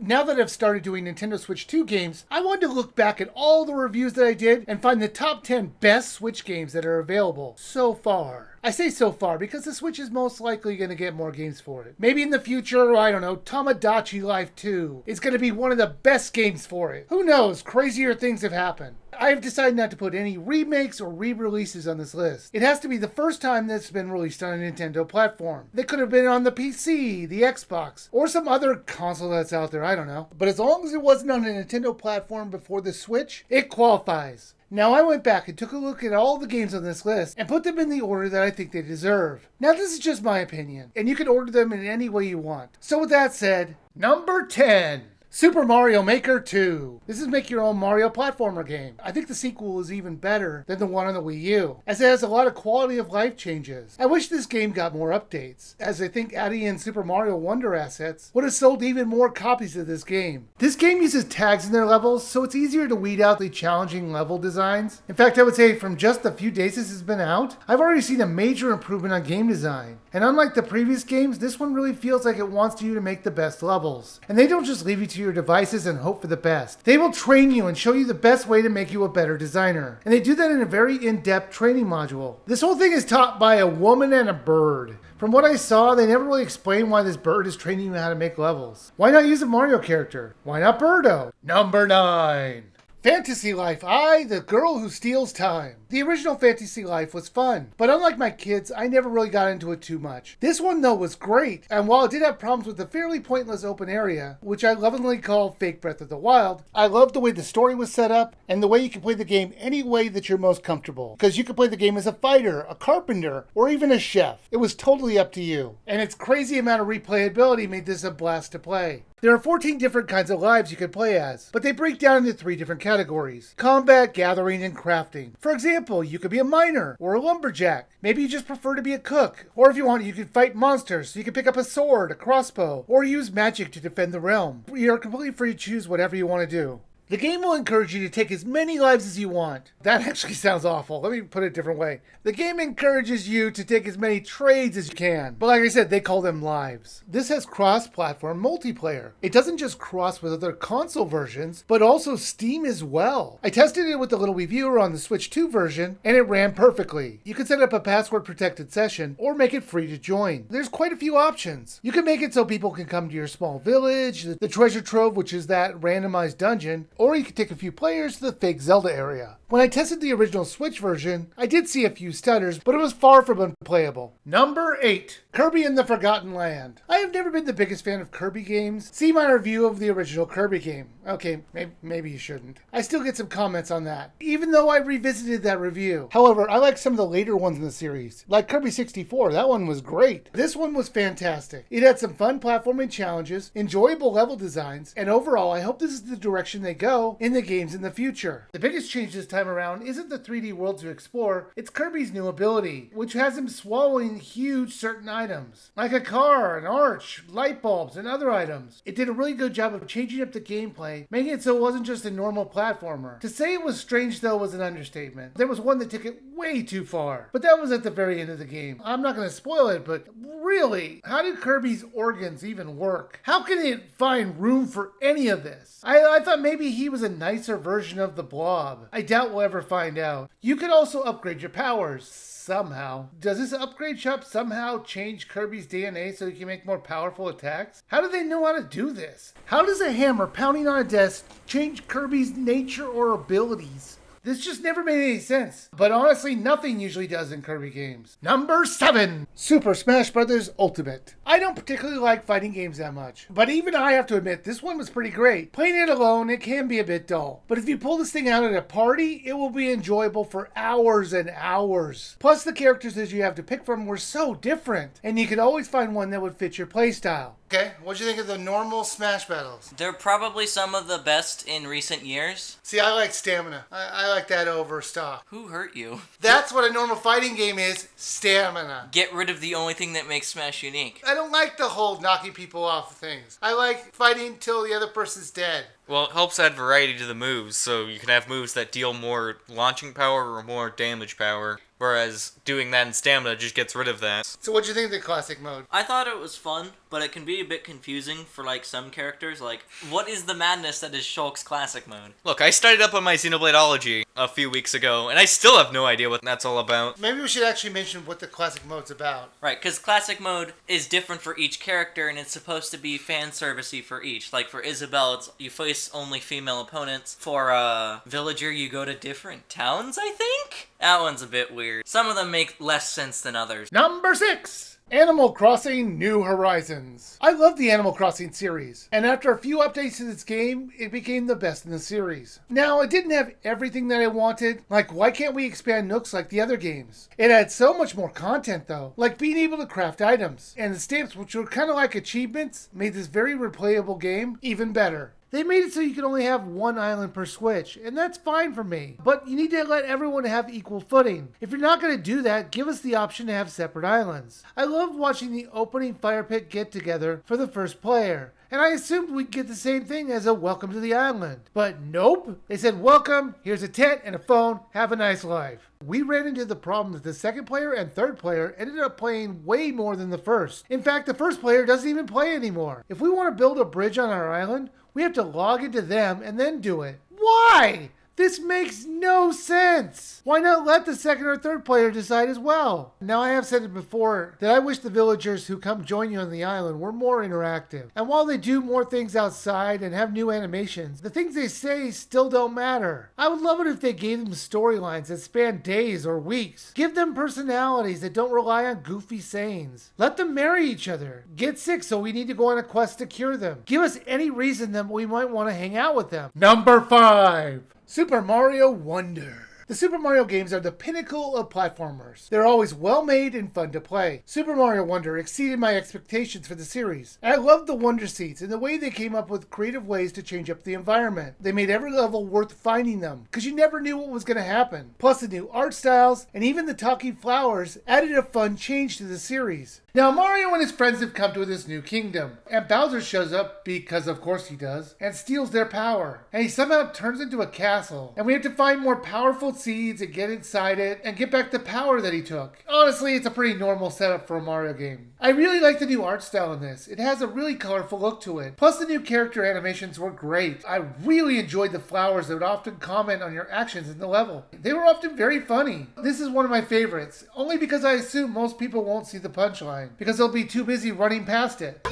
Now that I've started doing Nintendo Switch 2 games, I wanted to look back at all the reviews that I did and find the top 10 best Switch games that are available so far. I say so far because the Switch is most likely going to get more games for it. Maybe in the future, I don't know, Tamagotchi Life 2 is going to be one of the best games for it. Who knows, crazier things have happened. I have decided not to put any remakes or re-releases on this list. It has to be the first time that's been released on a Nintendo platform. They could have been on the PC, the Xbox, or some other console that's out there, I don't know. But as long as it wasn't on a Nintendo platform before the Switch, it qualifies. Now I went back and took a look at all the games on this list and put them in the order that I think they deserve. Now this is just my opinion, and you can order them in any way you want. So with that said, number 10. Super Mario Maker 2. This is make your own Mario platformer game. I think the sequel is even better than the one on the Wii U, as it has a lot of quality of life changes. I wish this game got more updates, as I think adding in Super Mario Wonder assets would have sold even more copies of this game. This game uses tags in their levels, so it's easier to weed out the challenging level designs. In fact, I would say from just the few days this has been out, I've already seen a major improvement on game design. And unlike the previous games, this one really feels like it wants you to make the best levels. And they don't just leave you to your devices and hope for the best. They will train you and show you the best way to make you a better designer. And they do that in a very in-depth training module. This whole thing is taught by a woman and a bird. From what I saw, they never really explain why this bird is training you how to make levels. Why not use a Mario character? Why not Birdo? Number 9. Fantasy Life, the girl who steals time. The original Fantasy Life was fun, but unlike my kids, I never really got into it too much. This one though was great, and while it did have problems with the fairly pointless open area, which I lovingly call fake Breath of the Wild, I loved the way the story was set up, and the way you can play the game any way that you're most comfortable. Because you could play the game as a fighter, a carpenter, or even a chef. It was totally up to you. And its crazy amount of replayability made this a blast to play. There are 14 different kinds of lives you can play as, but they break down into 3 different categories: combat, gathering, and crafting. For example, you could be a miner or a lumberjack. Maybe you just prefer to be a cook. Or if you want, you can fight monsters, so you can pick up a sword, a crossbow, or use magic to defend the realm. You're completely free to choose whatever you want to do. The game will encourage you to take as many lives as you want. That actually sounds awful. Let me put it a different way. The game encourages you to take as many trades as you can. But like I said, they call them lives. This has cross-platform multiplayer. It doesn't just cross with other console versions, but also Steam as well. I tested it with the little Wiiviewer on the Switch 2 version, and it ran perfectly. You can set up a password-protected session, or make it free to join. There's quite a few options. You can make it so people can come to your small village, the treasure trove, which is that randomized dungeon, or you can take a few players to the fake Zelda area. When I tested the original Switch version, I did see a few stutters, but it was far from unplayable. Number 8. Kirby and the Forgotten Land. I have never been the biggest fan of Kirby games. See my review of the original Kirby game. Okay, maybe you shouldn't. I still get some comments on that, even though I revisited that review. However, I like some of the later ones in the series, like Kirby 64. That one was great. This one was fantastic. It had some fun platforming challenges, enjoyable level designs, and overall, I hope this is the direction they go in the games in the future. The biggest change this time around isn't the 3D worlds to explore, it's Kirby's new ability, which has him swallowing huge certain items, like a car, an arch, light bulbs, and other items. It did a really good job of changing up the gameplay, making it so it wasn't just a normal platformer. To say it was strange though was an understatement. There was one that took it way too far, but that was at the very end of the game. I'm not going to spoil it, but really, how do Kirby's organs even work? How can it find room for any of this? I thought maybe he was a nicer version of the Blob. I doubt we'll ever find out. You could also upgrade your powers. Somehow. Does this upgrade shop somehow change Kirby's DNA so he can make more powerful attacks? How do they know how to do this? How does a hammer pounding on a desk change Kirby's nature or abilities? This just never made any sense. But honestly, nothing usually does in Kirby games. Number 7. Super Smash Bros. Ultimate. I don't particularly like fighting games that much, but even I have to admit this one was pretty great. Playing it alone, it can be a bit dull. But if you pull this thing out at a party, it will be enjoyable for hours and hours. Plus the characters that you have to pick from were so different, and you could always find one that would fit your playstyle. Okay, what'd you think of the normal Smash battles? They're probably some of the best in recent years. See, I like stamina. I like that over stock. Who hurt you? That's what a normal fighting game is, stamina. Get rid of the only thing that makes Smash unique. I don't like the whole knocking people off of things. I like fighting till the other person's dead. Well, it helps add variety to the moves, so you can have moves that deal more launching power or more damage power, whereas doing that in stamina just gets rid of that. So what'd you think of the classic mode? I thought it was fun, but it can be a bit confusing for like some characters. Like, what is the madness that is Shulk's classic mode? Look, I started up on my Xenobladeology a few weeks ago, and I still have no idea what that's all about. Maybe we should actually mention what the classic mode's about. Right, because classic mode is different for each character, and it's supposed to be fan servicey for each. Like for Isabelle, it's you face only female opponents. For Villager, you go to different towns, I think? That one's a bit weird. Some of them make less sense than others. Number 6. Animal Crossing New Horizons. I love the Animal Crossing series, and after a few updates to this game, it became the best in the series. Now, it didn't have everything that I wanted, like why can't we expand nooks like the other games? It had so much more content though, like being able to craft items, and the stamps, which were kind of like achievements, made this very replayable game even better. They made it so you can only have one island per Switch, and that's fine for me. But you need to let everyone have equal footing. If you're not going to do that, give us the option to have separate islands. I loved watching the opening fire pit get together for the first player, and I assumed we'd get the same thing as a welcome to the island. But nope, they said welcome, here's a tent and a phone, have a nice life. We ran into the problem that the second player and third player ended up playing way more than the first. In fact, the first player doesn't even play anymore. If we want to build a bridge on our island, we have to log into them and then do it. Why? This makes no sense! Why not let the second or third player decide as well? Now I have said it before that I wish the villagers who come join you on the island were more interactive. And while they do more things outside and have new animations, the things they say still don't matter. I would love it if they gave them storylines that span days or weeks. Give them personalities that don't rely on goofy sayings. Let them marry each other. Get sick so we need to go on a quest to cure them. Give us any reason that we might want to hang out with them. Number 5. Super Mario Wonder. The Super Mario games are the pinnacle of platformers. They're always well made and fun to play. Super Mario Wonder exceeded my expectations for the series. And I loved the Wonder Seats and the way they came up with creative ways to change up the environment. They made every level worth finding them, because you never knew what was going to happen. Plus the new art styles and even the talking flowers added a fun change to the series. Now Mario and his friends have come to this new kingdom, and Bowser shows up, because of course he does, and steals their power. And he somehow turns into a castle, and we have to find more powerful seeds and get inside it, and get back the power that he took. Honestly, it's a pretty normal setup for a Mario game. I really like the new art style in this. It has a really colorful look to it. Plus the new character animations were great. I really enjoyed the flowers that would often comment on your actions in the level. They were often very funny. This is one of my favorites, only because I assume most people won't see the punchline, because they'll be too busy running past it.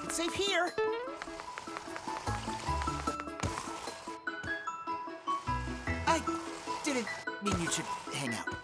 It's safe here. I didn't mean you should hang out.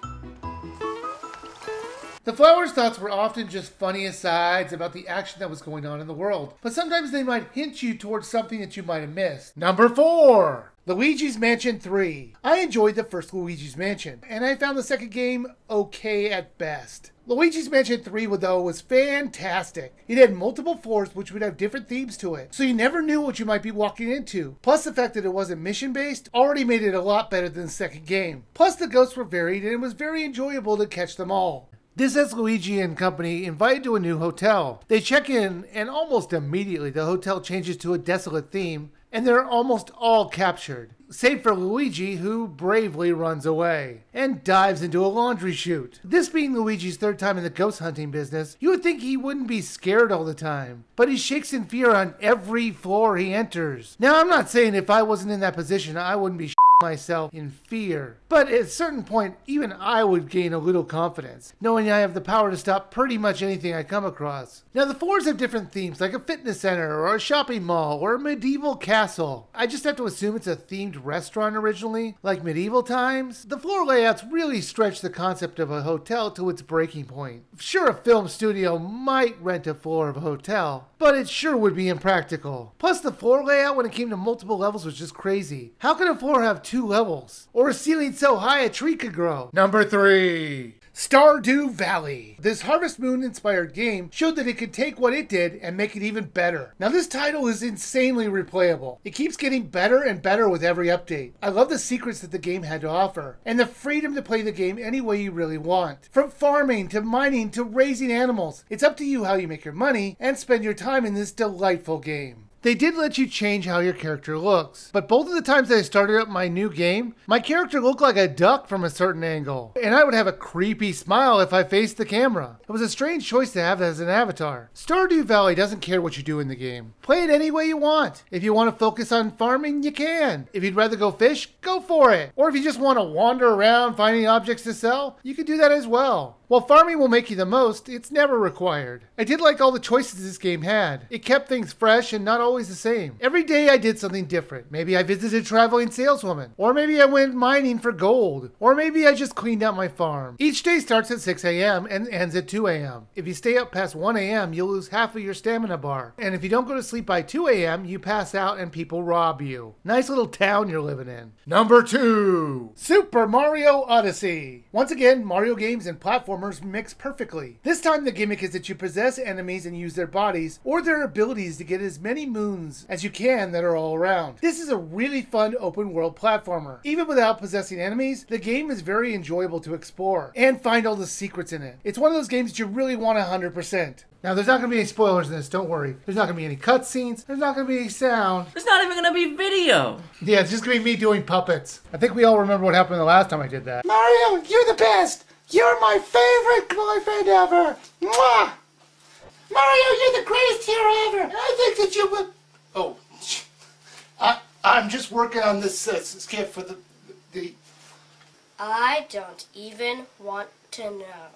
The flowers' thoughts were often just funny asides about the action that was going on in the world, but sometimes they might hint you towards something that you might have missed. Number 4. Luigi's Mansion 3. I enjoyed the first Luigi's Mansion, and I found the second game okay at best. Luigi's Mansion 3, though, was fantastic. It had multiple floors which would have different themes to it, so you never knew what you might be walking into. Plus the fact that it wasn't mission-based already made it a lot better than the second game. Plus the ghosts were varied, and it was very enjoyable to catch them all. This has Luigi and company invited to a new hotel. They check in, and almost immediately the hotel changes to a desolate theme, and they're almost all captured. Save for Luigi, who bravely runs away and dives into a laundry chute. This being Luigi's third time in the ghost hunting business, you would think he wouldn't be scared all the time, but he shakes in fear on every floor he enters. Now, I'm not saying if I wasn't in that position, I wouldn't be myself in fear, but at a certain point, even I would gain a little confidence, knowing I have the power to stop pretty much anything I come across. Now, the floors have different themes, like a fitness center, or a shopping mall, or a medieval castle. I just have to assume it's a themed restaurant originally, like medieval times. The floor layouts really stretch the concept of a hotel to its breaking point. Sure, a film studio might rent a floor of a hotel, but it sure would be impractical. Plus, the floor layout when it came to multiple levels was just crazy. How can a floor have 2 levels? Or a ceiling so high a tree could grow? Number 3. Stardew Valley. This Harvest Moon inspired game showed that it could take what it did and make it even better. Now this title is insanely replayable. It keeps getting better and better with every update. I love the secrets that the game had to offer, and the freedom to play the game any way you really want. From farming to mining to raising animals, it's up to you how you make your money and spend your time in this delightful game. They did let you change how your character looks, but both of the times that I started up my new game, my character looked like a duck from a certain angle, and I would have a creepy smile if I faced the camera. It was a strange choice to have as an avatar. Stardew Valley doesn't care what you do in the game. Play it any way you want. If you want to focus on farming, you can. If you'd rather go fish, go for it. Or if you just want to wander around finding objects to sell, you can do that as well. While farming will make you the most, it's never required. I did like all the choices this game had. It kept things fresh and not always the same. Every day I did something different. Maybe I visited a traveling saleswoman, or maybe I went mining for gold, or maybe I just cleaned out my farm. Each day starts at 6 a.m. and ends at 2 a.m. If you stay up past 1 a.m., you'll lose half of your stamina bar. And if you don't go to sleep by 2 a.m., you pass out and people rob you. Nice little town you're living in. Number 2, Super Mario Odyssey. Once again, Mario games and platformers mix perfectly. This time the gimmick is that you possess enemies and use their bodies or their abilities to get as many moons as you can that are all around. This is a really fun open world platformer. Even without possessing enemies, the game is very enjoyable to explore and find all the secrets in it. It's one of those games that you really want 100%. Now, there's not going to be any spoilers in this, don't worry. There's not going to be any cutscenes. There's not going to be any sound. There's not even going to be video. Yeah, it's just going to be me doing puppets. I think we all remember what happened the last time I did that. Mario, you're the best! You're my favorite boyfriend ever! Mwah! Mario, you're the greatest hero ever! And I think that you would... Oh, I'm just working on this skit for the... I don't even want to know.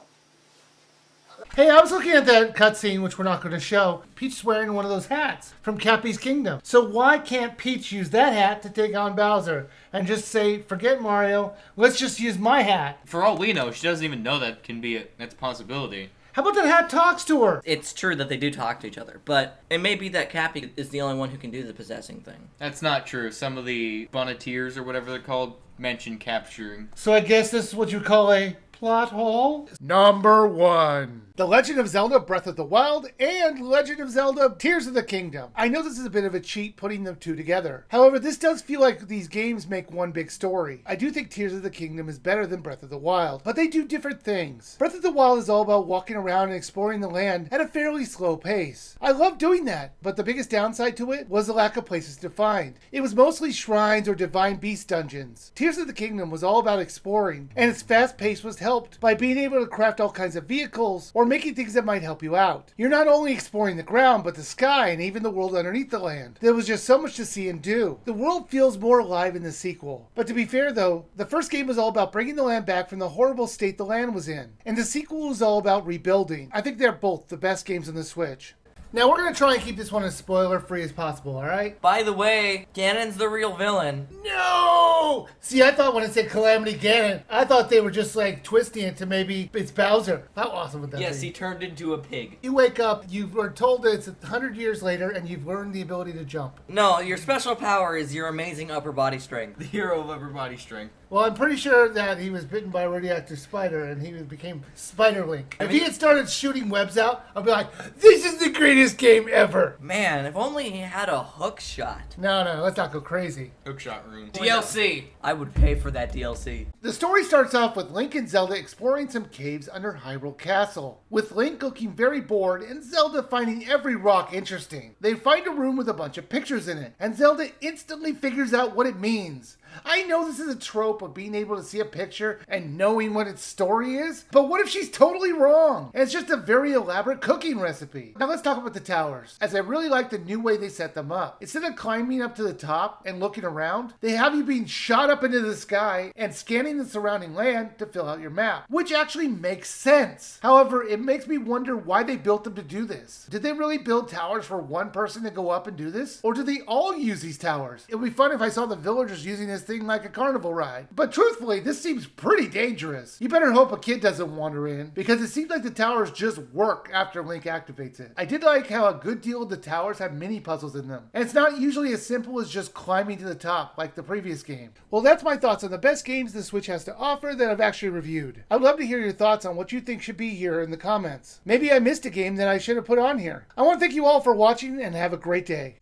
Hey, I was looking at that cutscene, which we're not going to show. Peach is wearing one of those hats from Cappy's Kingdom. So why can't Peach use that hat to take on Bowser and just say, forget Mario, let's just use my hat? For all we know, she doesn't even know that's a possibility. How about that hat talks to her? It's true that they do talk to each other, but it may be that Cappy is the only one who can do the possessing thing. That's not true. Some of the Bonneteers, or whatever they're called, mention capturing. So I guess this is what you call a plot hole? Number 1. The Legend of Zelda Breath of the Wild and Legend of Zelda Tears of the Kingdom. I know this is a bit of a cheat putting them two together. However, this does feel like these games make one big story. I do think Tears of the Kingdom is better than Breath of the Wild, but they do different things. Breath of the Wild is all about walking around and exploring the land at a fairly slow pace. I love doing that, but the biggest downside to it was the lack of places to find. It was mostly shrines or divine beast dungeons. Tears of the Kingdom was all about exploring, and its fast pace was helped by being able to craft all kinds of vehicles or making things that might help you out. You're not only exploring the ground, but the sky and even the world underneath the land. There was just so much to see and do. The world feels more alive in the sequel. But to be fair though, the first game was all about bringing the land back from the horrible state the land was in. And the sequel was all about rebuilding. I think they're both the best games on the Switch. Now we're going to try and keep this one as spoiler-free as possible, alright? By the way, Ganon's the real villain. No! See, I thought when it said Calamity Ganon, I thought they were just like twisting it to maybe it's Bowser. How awesome would that be? Yes, he turned into a pig. You wake up, you were told that it's 100 years later, and you've learned the ability to jump. No, your special power is your amazing upper body strength. The hero of upper body strength. Well, I'm pretty sure that he was bitten by a radioactive spider, and he became Spider Link. If he had started shooting webs out, I'd be like, this is the greatest game ever! Man, if only he had a hook shot. No, let's not go crazy. Hookshot room. DLC! I would pay for that DLC. The story starts off with Link and Zelda exploring some caves under Hyrule Castle, with Link looking very bored and Zelda finding every rock interesting. They find a room with a bunch of pictures in it, and Zelda instantly figures out what it means. I know this is a trope of being able to see a picture and knowing what its story is, but what if she's totally wrong? And it's just a very elaborate cooking recipe. Now let's talk about the towers, as I really like the new way they set them up. Instead of climbing up to the top and looking around, they have you being shot up into the sky and scanning the surrounding land to fill out your map, which actually makes sense. However, it makes me wonder why they built them to do this. Did they really build towers for one person to go up and do this? Or do they all use these towers? It would be fun if I saw the villagers using this thing like a carnival ride. But truthfully, this seems pretty dangerous. You better hope a kid doesn't wander in, because it seems like the towers just work after Link activates it. I did like how a good deal of the towers have mini puzzles in them, and it's not usually as simple as just climbing to the top like the previous game. Well, that's my thoughts on the best games the Switch has to offer that I've actually reviewed. I'd love to hear your thoughts on what you think should be here in the comments. Maybe I missed a game that I should have put on here. I want to thank you all for watching and have a great day.